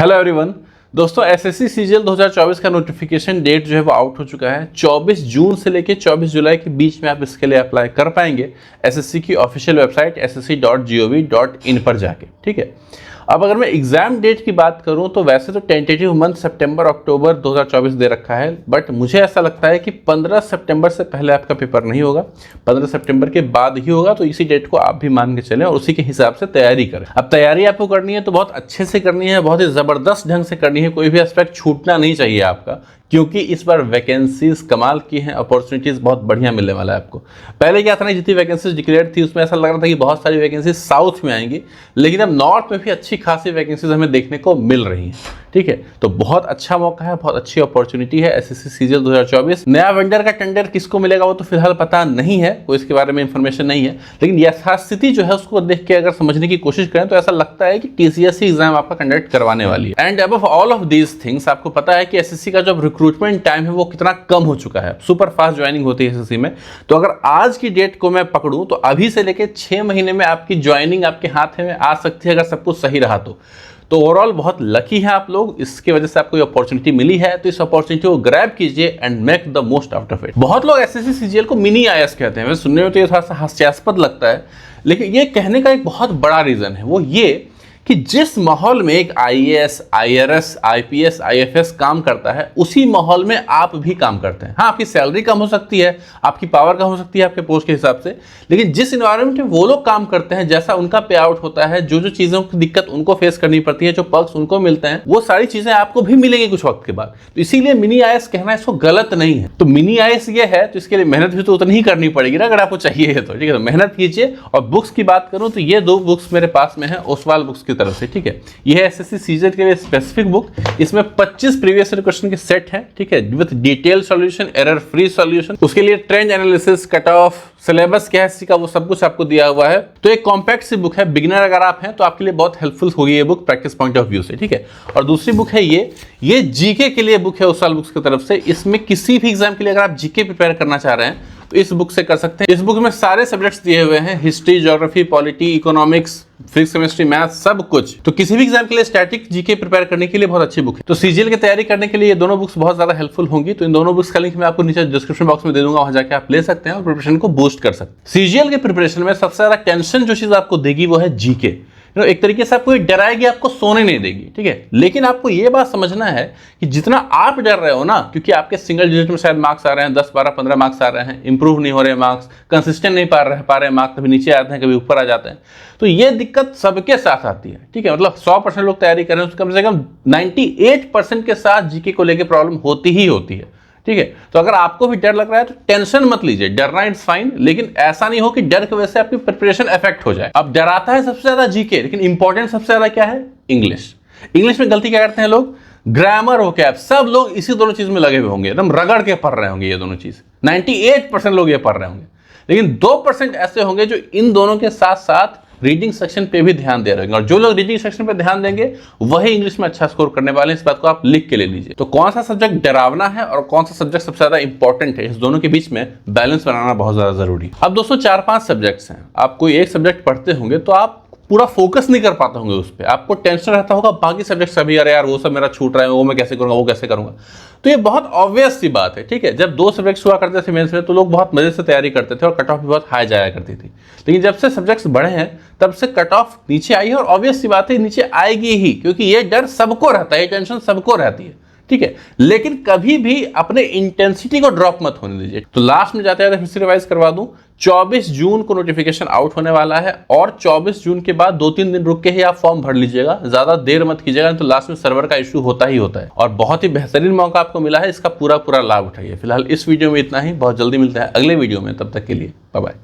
Hello everyone. दोस्तों SSC CGL 2024 का notification date जो है वो आउट हो चुका है। 24 जून से लेकर 24 जुलाई के बीच में आप इसके लिए अप्लाई कर पाएंगे एसएससी की ऑफिशियल वेबसाइट ssc.gov.in पर जाके। ठीक है, अब अगर मैं एग्जाम डेट की बात करूं तो वैसे तो टेंटेटिव मंथ सितंबर अक्टूबर 2024 दे रखा है, बट मुझे ऐसा लगता है कि 15 सितंबर से पहले आपका पेपर नहीं होगा, 15 सितंबर के बाद ही होगा। तो इसी डेट को आप भी मान के चलें और उसी के हिसाब से तैयारी करें। अब तैयारी आपको करनी है तो बहुत अच्छे से करनी है, बहुत ही ज़बरदस्त ढंग से करनी है, कोई भी एस्पेक्ट छूटना नहीं चाहिए आपका, क्योंकि इस बार वैकेंसीज कमाल की हैं, अपॉर्चुनिटीज बहुत बढ़िया मिलने वाला है आपको। पहले क्या था ना, जितनी वैकेंसीज डिक्लेयर थी उसमें ऐसा लग रहा था कि बहुत सारी वैकेंसीज साउथ में आएंगी, लेकिन अब नॉर्थ में भी अच्छी खासी वैकेंसीज हमें देखने को मिल रही हैं। ठीक है, तो बहुत अच्छा मौका है, बहुत अच्छी अपॉर्चुनिटी है एसएससी सीजीएल 2024। नया वेंडर का टेंडर किसको मिलेगा वो तो फिलहाल पता नहीं है, कोई इसके बारे में इंफॉर्मेशन नहीं है, लेकिन यथास्थिति जो है उसको देख के अगर समझने की कोशिश करें तो ऐसा लगता है कि टीसीएससी एग्जाम आपका कंडक्ट करवाने वाली है। And above all of these things आपको पता है कि एसएससी का जो रिक्रूटमेंट टाइम है वो कितना कम हो चुका है। सुपर फास्ट ज्वाइनिंग होती है एसएससी में। तो अगर आज की डेट को मैं पकड़ूं तो अभी से लेकर 6 महीने में आपकी ज्वाइनिंग आपके हाथ में आ सकती है, अगर सब कुछ सही रहा तो ओवरऑल बहुत लकी है आप लोग, इसकी वजह से आपको ये अपॉर्चुनिटी मिली है। तो इस अपॉर्चुनिटी को ग्रैब कीजिए and make the most out of it. बहुत लोग एसएससी सीजीएल को मिनी आईएएस कहते हैं, वैसे सुनने में तो ये थोड़ा सा हास्यास्पद लगता है, लेकिन ये कहने का एक बहुत बड़ा रीजन है, वो ये कि जिस माहौल में एक आईएएस, आईआरएस, आईपीएस, आईएफएस काम करता है उसी माहौल में आप भी काम करते हैं। हाँ, आपकी सैलरी कम हो सकती है, आपकी पावर कम हो सकती है आपके पोस्ट के हिसाब से, लेकिन जिस इन्वायरमेंट में वो लोग काम करते हैं, जैसा उनका पे आउट होता है, जो जो चीज़ों की दिक्कत उनको फेस करनी पड़ती है, जो पर्क्स उनको मिलते हैं, वो सारी चीज़ें आपको भी मिलेंगी कुछ वक्त के बाद। तो इसीलिए मिनी आईएएस कहना इसको गलत नहीं है। तो मिनी आईएएस ये है तो इसके लिए मेहनत भी तो उतनी ही करनी पड़ेगी ना, अगर आपको चाहिए तो। ठीक है, तो मेहनत कीजिए। और बुक्स की बात करूँ तो ये 2 बुक्स मेरे पास में है ओसवाल बुक्स की तरफ से। ठीक है, यह है एसएससी सीजीएल के लिए स्पेसिफिक बुक। इसमें 25 प्रीवियस ईयर क्वेश्चन के सेट हैं। ठीक है, with detail solution, error free solution, उसके लिए trend analysis, cut off, syllabus क्या है इसका, वो सब कुछ आपको दिया हुआ है। तो एक कॉम्पैक्ट सी बुक है, बिगिनर अगर आप हैं तो आपके लिए बहुत हेल्पफुल होगी ये book practice point of view से। ठीक है, और दूसरी बुक है ये जीके के लिए बुक है ओसवाल बुक्स की तरफ से। इसमें किसी भी एग्जाम के लिए अगर आप जीके प्रिपेयर करना चाह रहे हैं तो इस बुक से कर सकते हैं। इस बुक में सारे सब्जेक्ट्स दिए हुए हैं, history, geography, polity, economics, physics, chemistry, math, सब कुछ। तो किसी भी एग्जाम के लिए स्टैटिक जीके प्रिपेयर करने के लिए बहुत अच्छी बुक है। तो सीजीएल की तैयारी करने के लिए ये दोनों बुक्स बहुत ज्यादा हेल्पफुल होंगी। तो इन दोनों बुक्स का लिंक मैं आपको नीचे डिस्क्रिप्शन बॉक्स में दे दूंगा, वहां जाके आप ले सकते हैं और प्रिपरेशन को बूस्ट कर सकते हैं। सीजीएल के प्रिपरेशन में सबसे ज्यादा टेंशन जो चीज आपको देगी वो है जीके। एक तरीके से आपको डराएगी, आपको सोने नहीं देगी। ठीक है, लेकिन आपको ये बात समझना है कि जितना आप डर रहे हो ना, क्योंकि आपके सिंगल डिजिट में शायद मार्क्स आ रहे हैं, 10, 12, 15 मार्क्स आ रहे हैं, इंप्रूव नहीं हो रहे मार्क्स, कंसिस्टेंट नहीं पा रहे मार्क्स, कभी नीचे आते हैं कभी ऊपर आ जाते हैं, तो ये दिक्कत सबके साथ आती है। ठीक है, मतलब 100% लोग तैयारी कर रहे हैं तो कम से कम 98% के साथ जीके को लेकर प्रॉब्लम होती ही होती है। ठीक है, तो अगर आपको भी डर लग रहा है तो टेंशन मत लीजिए, डरना इट्स फाइन, लेकिन ऐसा नहीं हो कि डर की वजह से आपकी प्रिपरेशन इफेक्ट हो जाए। अब डराता है सबसे ज्यादा जीके, लेकिन इंपॉर्टेंट सबसे ज्यादा क्या है? इंग्लिश। इंग्लिश में गलती क्या करते हैं लोग? ग्रामर, वोकैब, सब लोग इसी दोनों चीज में लगे हुए होंगे, एकदम रगड़ के पढ़ रहे होंगे ये दोनों चीज। 98% लोग ये पढ़ रहे होंगे, लेकिन 2% ऐसे होंगे जो इन दोनों के साथ साथ रीडिंग सेक्शन पे भी ध्यान दे रहे हैं। और जो लोग रीडिंग सेक्शन पे ध्यान देंगे वही इंग्लिश में अच्छा स्कोर करने वाले हैं। इस बात को आप लिख के ले लीजिए। तो कौन सा सब्जेक्ट डरावना है और कौन सा सब्जेक्ट सबसे ज्यादा इंपॉर्टेंट है, इस दोनों के बीच में बैलेंस बनाना बहुत ज्यादा जरूरी है। अब दोस्तों 4-5 सब्जेक्ट्स हैं, आप कोई एक सब्जेक्ट पढ़ते होंगे तो आप पूरा फोकस नहीं कर पाते होंगे उस पर, आपको टेंशन रहता होगा बाकी सब्जेक्ट सभी, अरे यार वो सब मेरा छूट रहा है, वो मैं कैसे करूंगा, वो कैसे करूंगा। तो ये बहुत ऑब्वियस सी बात है। ठीक है, जब 2 सब्जेक्ट्स हुआ करते थे मेंस में तो लोग बहुत मजे से तैयारी करते थे और कट ऑफ भी बहुत हाई जाया करती थी, लेकिन जब से सब्जेक्ट्स बढ़े हैं तब से कट ऑफ नीचे आई है, और ऑब्वियस सी बात है नीचे आएगी ही, क्योंकि ये डर सबको रहता है, ये टेंशन सबको रहती है। ठीक है, लेकिन कभी भी अपने इंटेंसिटी को ड्रॉप मत होने दीजिए। तो लास्ट में जाते जाते फिर से रिवाइज करवा दूं, 24 जून को नोटिफिकेशन आउट होने वाला है, और 24 जून के बाद 2-3 दिन रुक के ही आप फॉर्म भर लीजिएगा, ज्यादा देर मत कीजिएगा, नहीं तो लास्ट में सर्वर का इशू होता ही होता है। और बहुत ही बेहतरीन मौका आपको मिला है, इसका पूरा लाभ उठाइए। फिलहाल इस वीडियो में इतना ही, बहुत जल्दी मिलता है अगले वीडियो में, तब तक के लिए बाय बाय।